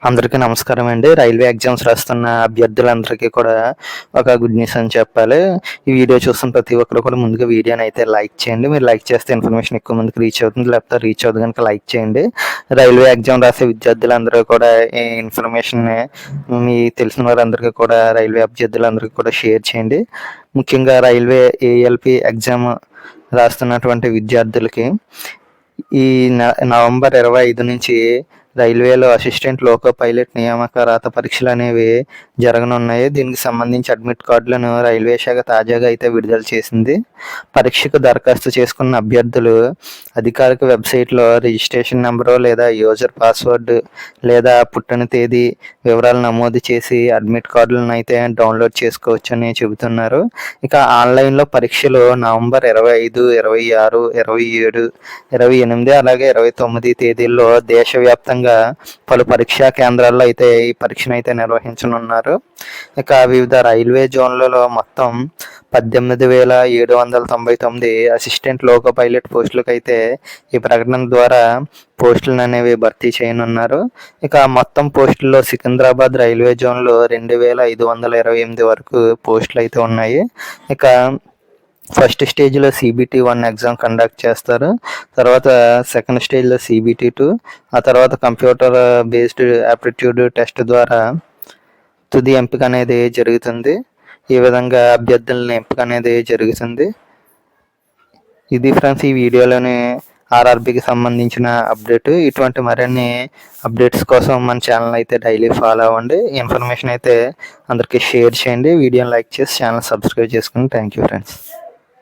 అందరికీ నమస్కారం అండి. రైల్వే ఎగ్జామ్స్ రాస్తున్న అభ్యర్థులందరికీ కూడా ఒక గుడ్ న్యూస్ అని చెప్పాలి. ఈ వీడియో చూస్తున్న ప్రతి ఒక్కరు కూడా ముందుగా వీడియోని అయితే లైక్ చేయండి. మీరు లైక్ చేస్తే ఇన్ఫర్మేషన్ ఎక్కువ మందికి రీచ్ అవుతుంది. లేకపోతే రీచ్ అవుతుంది కనుక లైక్ చేయండి. రైల్వే ఎగ్జామ్ రాసే విద్యార్థులందరూ కూడా ఈ ఇన్ఫర్మేషన్ని మీ తెలిసిన వారందరికీ కూడా రైల్వే అభ్యర్థులందరికీ కూడా షేర్ చేయండి. ముఖ్యంగా రైల్వే ఏఎల్పి ఎగ్జామ్ రాస్తున్నటువంటి విద్యార్థులకి ఈ నవంబర్ 25 నుంచి రైల్వేలో అసిస్టెంట్ లోకో పైలట్ నియామక రాత పరీక్షలు అనేవి జరగనున్నాయి. దీనికి సంబంధించి అడ్మిట్ కార్డులను రైల్వే శాఖ తాజాగా అయితే విడుదల చేసింది. పరీక్షకు దరఖాస్తు చేసుకున్న అభ్యర్థులు అధికారిక వెబ్సైట్లో రిజిస్ట్రేషన్ నెంబరు లేదా యూజర్ పాస్వర్డ్ లేదా పుట్టిన తేదీ వివరాలు నమోదు చేసి అడ్మిట్ కార్డులను అయితే డౌన్లోడ్ చేసుకోవచ్చు అని చెబుతున్నారు. ఇక ఆన్లైన్లో పరీక్షలు నవంబర్ 25, 26, 27, 28 అలాగే 29 తేదీల్లో దేశవ్యాప్తంగా పలు పరీక్షా కేంద్రాల్లో అయితే ఈ పరీక్షను అయితే నిర్వహించనున్నారు. ఇక వివిధ రైల్వే జోన్లలో మొత్తం 18,799 అసిస్టెంట్ లోకో పైలట్ పోస్టులకు అయితే ఈ ప్రకటన ద్వారా పోస్టులను అనేవి భర్తీ చేయనున్నారు. ఇక మొత్తం పోస్టుల్లో సికింద్రాబాద్ రైల్వే జోన్లో 2,528 వరకు పోస్టులు అయితే ఉన్నాయి. ఇక ఫస్ట్ స్టేజ్లో CBT 1 ఎగ్జామ్ కండక్ట్ చేస్తారు. తర్వాత సెకండ్ స్టేజ్లో CBT 2, ఆ తర్వాత కంప్యూటర్ బేస్డ్ యాప్టిట్యూడ్ టెస్ట్ ద్వారా తుది ఎంపిక అనేది జరుగుతుంది. ఈ విధంగా అభ్యర్థులని ఎంపిక అనేది జరుగుతుంది. ఇది ఫ్రెండ్స్ ఈ వీడియోలోని RRBకి సంబంధించిన అప్డేట్. ఇటువంటి మరిన్ని అప్డేట్స్ కోసం మన ఛానల్ అయితే డైలీ ఫాలో అవ్వండి. ఇన్ఫర్మేషన్ అయితే అందరికీ షేర్ చేయండి. వీడియోని లైక్ చేసి ఛానల్ సబ్స్క్రైబ్ చేసుకోండి. Thank you friends.